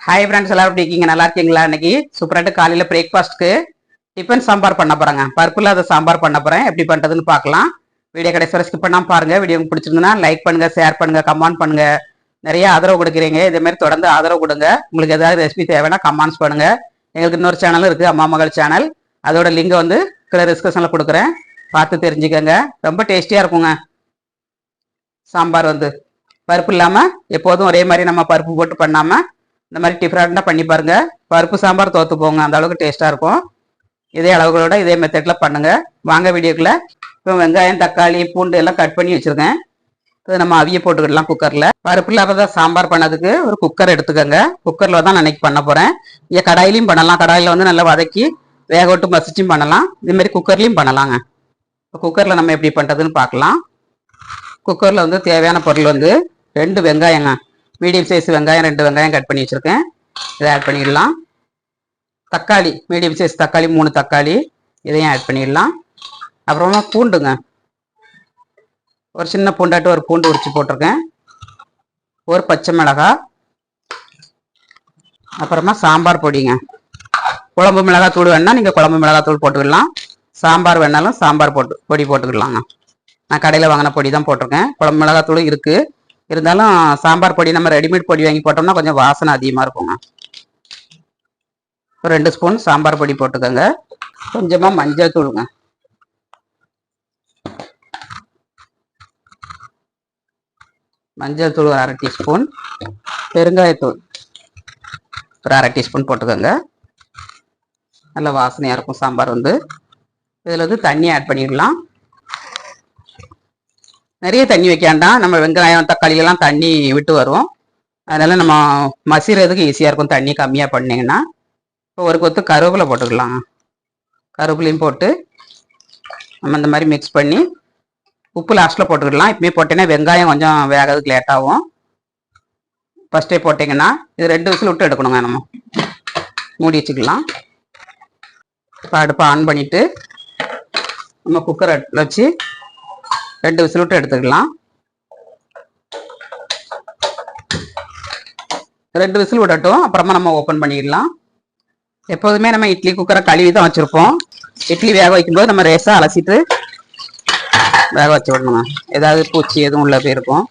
Hi friends, எல்லாரும் எப்படி இருக்கீங்க? நல்லா இருக்கீங்களா? இன்னைக்கு சூப்பராட்டு காலையில் பிரேக்ஃபாஸ்ட்க்கு டிஃபன் சாம்பார் பண்ண போகிறேங்க. பருப்பு இல்லாத சாம்பார் பண்ண போகிறேன். எப்படி பண்ணுறதுன்னு பார்க்கலாம். வீடியோ கடைசி வரை ஸ்கிப் பண்ணாமல் பாருங்கள். வீடியோ உங்களுக்கு பிடிச்சிருந்ததுன்னா லைக் பண்ணுங்கள், ஷேர் பண்ணுங்கள், கமெண்ட் பண்ணுங்கள். நிறைய ஆதரவு கொடுக்குறீங்க. இதேமாதிரி தொடர்ந்து ஆதரவு கொடுங்க. உங்களுக்கு ஏதாவது ரெசிபி தேவைன்னா கமெண்ட்ஸ் பண்ணுங்கள். எங்களுக்கு இன்னொரு சேனலும் இருக்குது, அம்மா மகள் சேனல். அதோட லிங்கை வந்து கீழே டிஸ்கிரிப்ஷனில் கொடுக்குறேன், பார்த்து தெரிஞ்சுக்கோங்க. ரொம்ப டேஸ்டியாக இருக்குங்க சாம்பார். வந்து பருப்பு இல்லாமல் எப்போதும் ஒரே மாதிரி நம்ம பருப்பு போட்டு பண்ணாமல் இந்த மாதிரி டிஃப்ரெண்டாக பண்ணி பாருங்க. பருப்பு சாம்பார் தோற்று போங்க, அந்த அளவுக்கு டேஸ்ட்டாக இருக்கும். இதே அளவுகளோட இதே மெத்தடில் பண்ணுங்க. வாங்க வீடியோக்குள்ள. இப்போ வெங்காயம், தக்காளி, பூண்டு எல்லாம் கட் பண்ணி வச்சுருக்கேன். இது நம்ம அவிய போட்டுக்கிடலாம் குக்கரில். பருப்பு இல்லாத சாம்பார் பண்ணதுக்கு ஒரு குக்கர் எடுத்துக்கோங்க. குக்கரில் தான் நான் இன்னைக்கு பண்ண போகிறேன். இங்கே கடாயிலையும் பண்ணலாம். கடாயில் வந்து நல்லா வதக்கி வேக விட்டு மசிச்சும் பண்ணலாம். இதுமாரி குக்கர்லையும் பண்ணலாங்க. இப்போ குக்கரில் நம்ம எப்படி பண்ணுறதுன்னு பார்க்கலாம். குக்கரில் வந்து தேவையான பொருள் வந்து 2 வெங்காயங்க, மீடியம் சைஸ் வெங்காயம் 2 வெங்காயம் கட் பண்ணி வச்சுருக்கேன். இதை ஆட் பண்ணிடலாம். தக்காளி, மீடியம் சைஸ் தக்காளி 3 தக்காளி, இதையும் ஆட் பண்ணிடலாம். அப்புறமா பூண்டுங்க, ஒரு சின்ன பூண்டாட்டு ஒரு பூண்டு உரிச்சு போட்டிருக்கேன். ஒரு பச்சை மிளகாய், அப்புறமா சாம்பார் பொடிங்க. குழம்பு மிளகாய் தூள் வேணால் நீங்கள் குழம்பு மிளகாய் தூள் போட்டுக்கலாம். சாம்பார் வேணாலும் சாம்பார் பொடி போட்டுக்கலாங்க. நான் கடையில் வாங்கின பொடி தான் போட்டிருக்கேன். குழம்பு மிளகாய் தூள் இருக்குது, இருந்தாலும் சாம்பார் பொடி நம்ம ரெடிமேட் பொடி வாங்கி போட்டோம்னா கொஞ்சம் வாசனை அதிகமாக இருக்குங்க. ஒரு 2 ஸ்பூன் சாம்பார் பொடி போட்டுக்கோங்க. கொஞ்சமாக மஞ்சள் தூளுங்க, மஞ்சள் தூள் ஒரு 1/2 டீஸ்பூன், பெருங்காயத்தூள் ஒரு 1/2 டீஸ்பூன் போட்டுக்கோங்க. நல்ல வாசனையாக இருக்கும் சாம்பார். வந்து இதில் வந்து தண்ணி ஆட் பண்ணிடலாம். நிறைய தண்ணி வைக்க வேண்டாம். நம்ம வெங்காயம் தக்காளியெல்லாம் தண்ணி விட்டு வரும், அதனால நம்ம மசிறதுக்கு ஈஸியாக இருக்கும் தண்ணி கம்மியாக பண்ணிங்கன்னா. இப்போ ஒரு கொத்து கருவேப்பிலை போட்டுக்கலாம். கருவேப்பிலையும் போட்டு நம்ம இந்த மாதிரி மிக்ஸ் பண்ணி உப்பு லாஸ்ட்டில் போட்டுக்கலாம். இப்போயே போட்டேன்னா வெங்காயம் கொஞ்சம் வேகிறதுக்கு லேட் ஆகும். ஃபஸ்ட்டே போட்டிங்கன்னா இது 2 விசில் விட்டு எடுக்கணுங்க. நம்ம மூடி வச்சுக்கலாம். இப்போ அடுப்பை ஆன் பண்ணிவிட்டு நம்ம குக்கரை வச்சு 2 விசில் விட்டு எடுத்துக்கலாம். 2 விசில் விடட்டும், அப்புறமா நம்ம ஓப்பன் பண்ணிடலாம். எப்போதுமே நம்ம இட்லி குக்கரை கழுவி தான் வச்சுருப்போம். இட்லி வேக வைக்கும்போது நம்ம ரேஸாக அலசிட்டு வேக வச்சு விடணுங்க. ஏதாவது பூச்சி எதுவும் உள்ள போயிருக்கும்.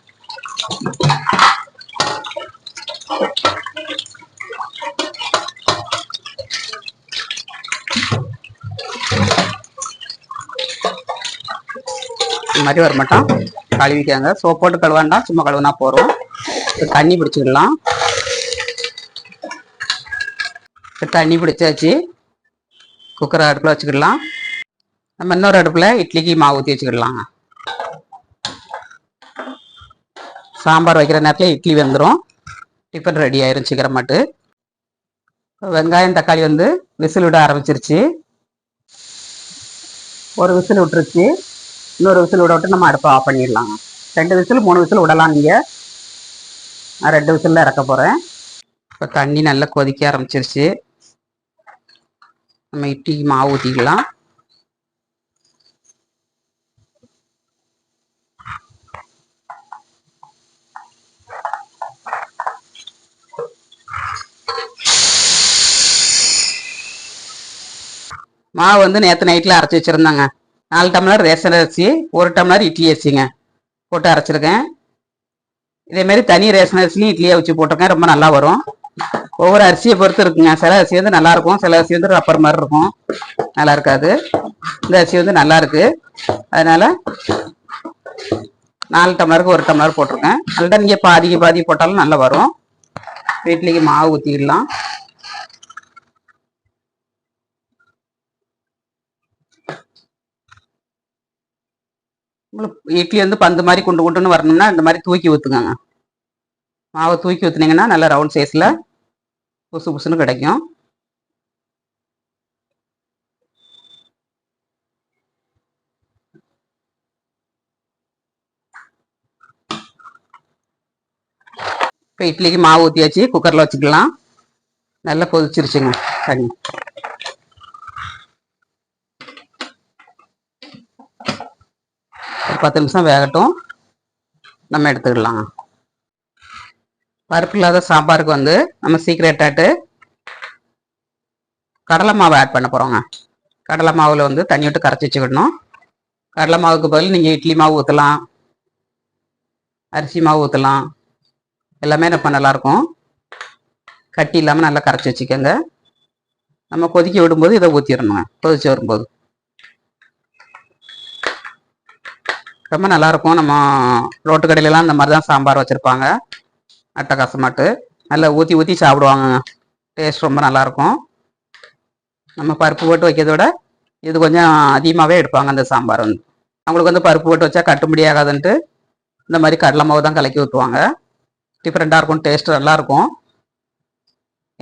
இந்த மாதிரி வர மாட்டோம், கழுவிக்காங்க. சோப் போட்டு கழுவாண்டாம், சும்மா கழுவுனா போகிறோம். தண்ணி பிடிச்சிக்கலாம். தண்ணி பிடிச்சாச்சு. குக்கரை அடுப்பில் வச்சுக்கிடலாம். நம்ம இன்னொரு அடுப்பில் இட்லிக்கு மாவு ஊற்றி வச்சுக்கிடலாங்க. சாம்பார் வைக்கிற நேரத்தில் இட்லி வெந்துடும். டிஃபன் ரெடி ஆயிரும் சீக்கிரமாட்டு. வெங்காயம் தக்காளி வந்து விசில் விட ஆரம்பிச்சிருச்சு. ஒரு விசில் விட்டுருச்சு. இன்னொரு விசில் விட விட்டு நம்ம அடுப்பை ஆஃப் பண்ணிடலாங்க. 2 விசில் 3 விசில் விடலாம். நீங்கள் நான் 2 விசிலில் இறக்க போகிறேன். இப்போ தண்ணி நல்லா கொதிக்க ஆரம்பிச்சிருச்சு. நம்ம இட்லிக்கு மாவு ஊற்றிக்கலாம். மாவு வந்து நேற்று நைட்டில் அரைச்சி வச்சுருந்தாங்க. 4 டம்ளர் ரேஷன் அரிசி, 1 டம்ளர் இட்லி அரிசிங்க போட்டு அரைச்சிருக்கேன். இதேமாரி தனி ரேஷன் அரிசிலையும் இட்லியை வச்சு போட்டிருக்கேன். ரொம்ப நல்லா வரும். ஒவ்வொரு அரிசியை பொறுத்து இருக்குங்க. சில அரிசி வந்து நல்லாயிருக்கும், சில அரிசி வந்து ரப்பர் மாதிரி இருக்கும், நல்லா இருக்காது. இந்த அரிசி வந்து நல்லா இருக்கு, அதனால 4 டம்ளருக்கு 1 டம்ளர் போட்டிருக்கேன். நல்லா நீங்கள் பாதி போட்டாலும் நல்லா வரும். இட்லிக்கு மாவு ஊற்றிடலாம். உங்களுக்கு இட்லி வந்து பந்து மாதிரி குண்டுன்னு வரணும்னா இந்த மாதிரி தூக்கி ஊற்றுங்க. மாவை தூக்கி ஊற்றுனீங்கன்னா நல்லா ரவுண்ட் சைஸில் புசு புசுன்னு கிடைக்கும். இப்போ இட்லிக்கு மாவு ஊற்றியாச்சு. குக்கரில் வச்சுக்கலாம். நல்லா கொதிச்சிருச்சுங்க தண்ணி. ஒரு 10 நிமிஷம் வேகட்டும், நம்ம எடுத்துக்கலாம். பருப்பு இல்லாத சாம்பாருக்கு வந்து நம்ம சீக்கிரட்டாட்டு கடலை மாவு ஆட் பண்ண போகிறோங்க. கடலை மாவில் வந்து தண்ணி விட்டு கரைச்சி வச்சுக்கிடணும். கடலை மாவுக்கு பதில் நீங்கள் இட்லி மாவு ஊற்றலாம், அரிசி மாவு ஊற்றலாம், எல்லாமே ரொம்ப நல்லாயிருக்கும். கட்டி இல்லாமல் நல்லா கரைச்சி வச்சுக்கோங்க. நம்ம கொதிக்க விடும்போது இதை ஊற்றிடணுங்க. கொதிச்சு வரும்போது ரொம்ப நல்லாயிருக்கும். நம்ம ரோட்டு கடையிலலாம் இந்த மாதிரி தான் சாம்பார் வச்சுருப்பாங்க. அட்டகாசமாட்டு நல்லா ஊற்றி ஊற்றி சாப்பிடுவாங்க. டேஸ்ட் ரொம்ப நல்லாயிருக்கும். நம்ம பருப்பு போட்டு வைக்கிறத விட இது கொஞ்சம் அதிகமாகவே எடுப்பாங்க அந்த சாம்பார் வந்து. அவங்களுக்கு வந்து பருப்பு போட்டு வச்சா கட்டுப்படி ஆகாதுன்ட்டு இந்த மாதிரி கடலை மாவு தான் கலக்கி ஊற்றுவாங்க. டிஃப்ரெண்ட்டாக இருக்கும், டேஸ்ட் நல்லாயிருக்கும்.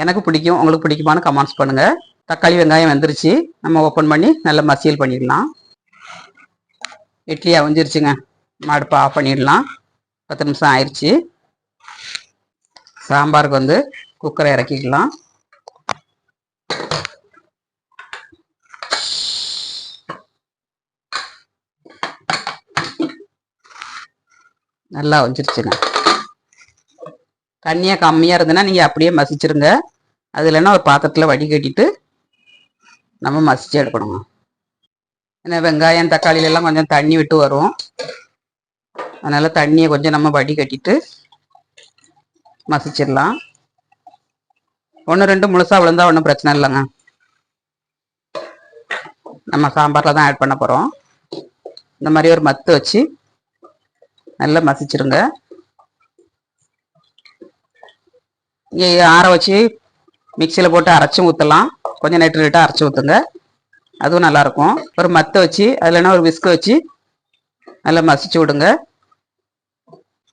எனக்கு பிடிக்கும். உங்களுக்கு பிடிக்குமான்னு கமெண்ட்ஸ் பண்ணுங்கள். தக்காளி வெங்காயம் வெந்துருச்சு. நம்ம ஓப்பன் பண்ணி நல்லா மசியல் பண்ணிடலாம். இட்லி அவிஞ்சிருச்சுங்க. அடுப்பை ஆஃப் பண்ணிடலாம். 10 நிமிஷம் ஆயிடுச்சு. சாம்பாருக்கு வந்து குக்கரை இறக்கிக்கலாம். நல்லா வஞ்சிருச்சுங்க. தண்ணியாக கம்மியாக இருந்ததுன்னா நீங்கள் அப்படியே மசிச்சிருங்க. அது இல்லைன்னா ஒரு பாத்திரத்தில் வடிகட்டிட்டு நம்ம மசிச்சு எடுக்கணுங்க. ஏன்னா வெங்காயம் தக்காளியிலெல்லாம் கொஞ்சம் தண்ணி விட்டு வரும். அதனால் தண்ணியை கொஞ்சம் நம்ம வடிகட்டிட்டு மசிச்சிடலாம். 1-2 முழுசாக விழுந்தா ஒன்றும் பிரச்சனை இல்லைங்க. நம்ம சாம்பாரில் தான் ஆட் பண்ண போகிறோம். இந்த மாதிரி ஒரு மத்து வச்சு நல்லா மசிச்சிருங்க. இங்கே ஆற வச்சு மிக்சியில் போட்டு அரைச்சும் ஊற்றலாம். கொஞ்சம் நெட்டு அரைச்சி ஊற்றுங்க, அதுவும் நல்லாயிருக்கும். ஒரு மத்தை வச்சு அதுலன்னா ஒரு விஸ்கு வச்சு நல்லா மசிச்சு விடுங்க.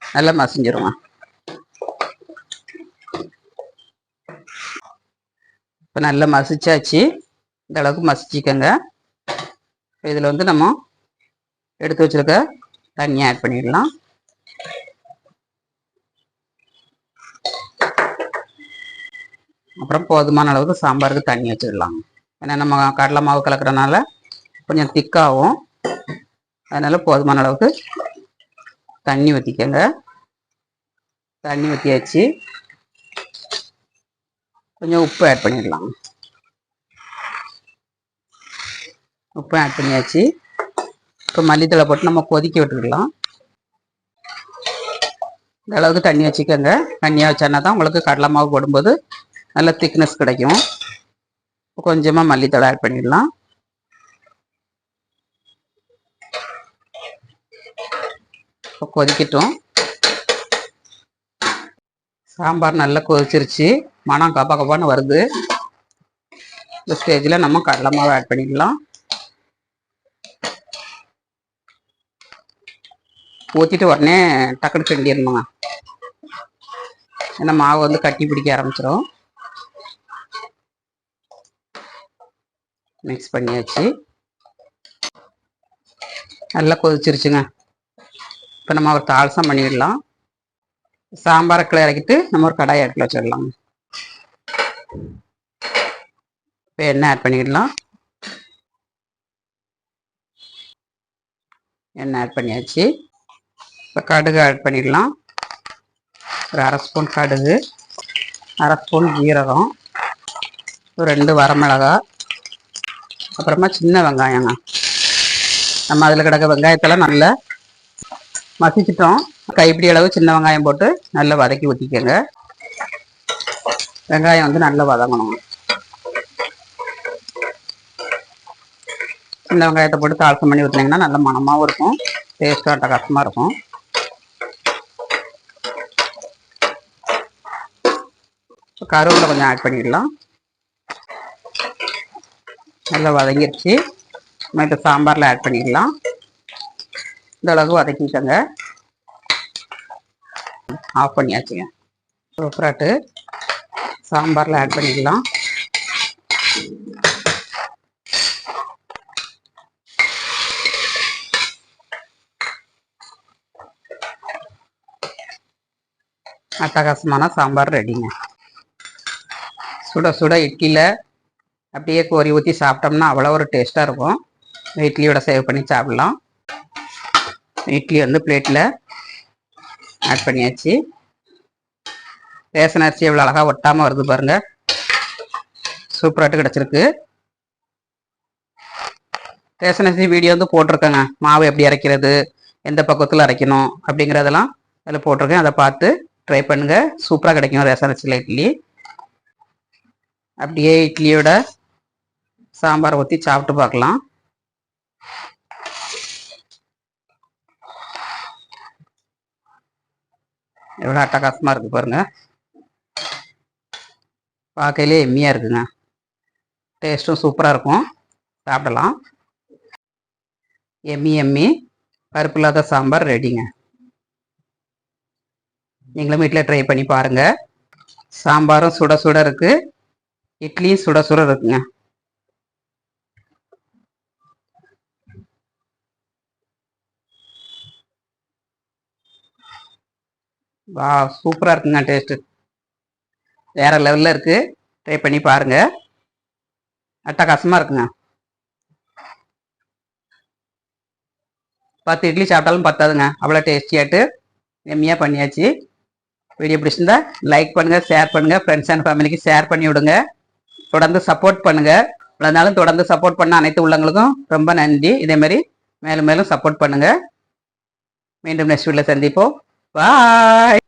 நல்லா மசிஞ்சிருங்க. இப்போ நல்லா மசிச்சாச்சு. இந்த அளவுக்கு மசிச்சிக்கங்க. இதில் வந்து நம்ம எடுத்து வச்சிருக்க தண்ணி ஆட் பண்ணிடலாம். அப்புறம் போதுமான அளவுக்கு சாம்பாருக்கு தண்ணி வச்சிடலாம். ஏன்னா நம்ம கடலை மாவு கலக்கிறனால கொஞ்சம் திக்காகும். அதனால் போதுமான அளவுக்கு தண்ணி ஊற்றிக்கங்க. தண்ணி ஊற்றியாச்சு. கொஞ்சம் உப்பு ஆட் பண்ணிடலாம். உப்பு ஆட் பண்ணியாச்சு. இப்போ மல்லித்தழை போட்டு நம்ம கொதிக்க விட்டுக்கலாம். இந்த அளவுக்கு தண்ணி வச்சுக்கோங்க. தண்ணியாக வச்சோன்னா தான் உங்களுக்கு கடலை மாவு போடும்போது நல்ல திக்னஸ் கிடைக்கும். கொஞ்சமாக மல்லித்தழை ஆட் பண்ணிடலாம். இப்போ கொதிக்கட்டும். சாம்பார் நல்லா கொதிச்சிருச்சு. மனம் கப்பா கப்பான்னு வருது. இந்த ஸ்டேஜில் நம்ம கடலை மாவு ஆட் பண்ணிடலாம். ஊற்றிட்டு உடனே டக்குனு கிண்டிடணுங்க. ஏன்னா மாவு வந்து கட்டி பிடிக்க ஆரம்பிச்சிடும். மிக்ஸ் பண்ணியாச்சு. நல்லா கொதிச்சிருச்சுங்க. இப்போ நம்ம ஒரு தாளசம் பண்ணிடலாம். சாம்பாரை கிளை இறக்கிட்டு நம்ம ஒரு கடாயை அடுப்பில் வச்சிடலாம். இப்போ எண்ணெய் ஆட் பண்ணிடலாம். எண்ணெய் ஆட் பண்ணியாச்சு. இப்போ கடுகு ஆட் பண்ணிடலாம். ஒரு 1/2 ஸ்பூன் கடுகு, 1/2 ஸ்பூன் ஜீரகம், ஒரு 2 வரமிளகாய், அப்புறமா சின்ன வெங்காயங்க. நம்ம அதில் கிடக்க வெங்காயத்தெல்லாம் நல்லா மசிச்சிட்டோம். கைப்பிடி அளவு சின்ன வெங்காயம் போட்டு நல்லா வதக்கி ஊற்றிக்கோங்க. வெங்காயம் வந்து நல்லா வதங்கணும். சின்ன வெங்காயத்தை போட்டு தாளசம் பண்ணி ஊற்றினீங்கன்னா நல்ல மணமாகவும் இருக்கும், டேஸ்ட்டாக அட்டகாசமாக இருக்கும். கருவேப்பிலை கொஞ்சம் ஆட் பண்ணிடலாம். நல்லா வதங்கிடுச்சு. நம்ம இப்போ சாம்பாரில் ஆட் பண்ணிடலாம். இந்த அளவுக்கு வதக்கிக்கோங்க. ஆஃப் பண்ணியாச்சுங்க. சூப்பராட்டு சாம்பாரில் ஆட் பண்ணிடலாம். அட்டகாசமான சாம்பார் ரெடிங்க. சுட சுட இட்லியில் அப்படியே கோரி ஊற்றி சாப்பிட்டோம்னா அவ்வளோ ஒரு டேஸ்ட்டாக இருக்கும். இட்லியோட சேவ் பண்ணி சாப்பிட்லாம். இட்லி வந்து பிளேட்டில் ஆட் பண்ணியாச்சு. ரேஷன் அரிசி எவ்வளோ அழகா ஒட்டாமல் வருது பாருங்க. சூப்பராட்டு கிடச்சிருக்கு. ரேஷன் அரிசி வீடியோ வந்து போட்டிருக்கேங்க. மாவு எப்படி அரைக்கிறது, எந்த பக்கத்தில் அரைக்கணும் அப்படிங்கிறதெல்லாம் அதில் போட்டிருக்கேன். அதை பார்த்து ட்ரை பண்ணுங்க. சூப்பராக கிடைக்கும் ரேஷன் அரிசியில் இட்லி. அப்படியே இட்லியோட சாம்பார் ஊற்றி சாப்பிட்டு பார்க்கலாம். எவ்வளோ அட்டகாசமாக இருக்குது பாருங்க. பார்க்கையிலே எம்மியாக இருக்குங்க. டேஸ்ட்டும் சூப்பராக இருக்கும். சாப்பிடலாம். எம்மி பருப்பு இல்லாத சாம்பார் ரெடிங்க. நீங்களும் வீட்டில் ட்ரை பண்ணி பாருங்க. சாம்பாரும் சுட சுட இருக்கு, இட்லியும் சுட சுட இருக்குங்க. வா, சூப்பராக இருக்குங்க. டேஸ்ட்டு வேற லெவலில் இருக்கு. ட்ரை பண்ணி பாருங்க. அட்டகாசமாக இருக்குங்க. 10 இட்லி சாப்பிட்டாலும் பத்தாதுங்க. அவ்வளோ டேஸ்டியாட்டு எம்மியாக பண்ணியாச்சு. வீடியோ பிடிச்சிருந்தா லைக் பண்ணுங்கள், ஷேர் பண்ணுங்கள், ஃப்ரெண்ட்ஸ் அண்ட் ஃபேமிலிக்கு ஷேர் பண்ணி விடுங்க. தொடர்ந்து சப்போர்ட் பண்ணுங்கள். இவ்வளோ தொடர்ந்து சப்போர்ட் பண்ண அனைத்து உள்ளவங்களுக்கும் ரொம்ப நன்றி. இதேமாரி மேலும் மேலும் சப்போர்ட் பண்ணுங்கள். மீண்டும் நெக்ஸ்ட் வீடியோவில் சந்திப்போம். பாய்.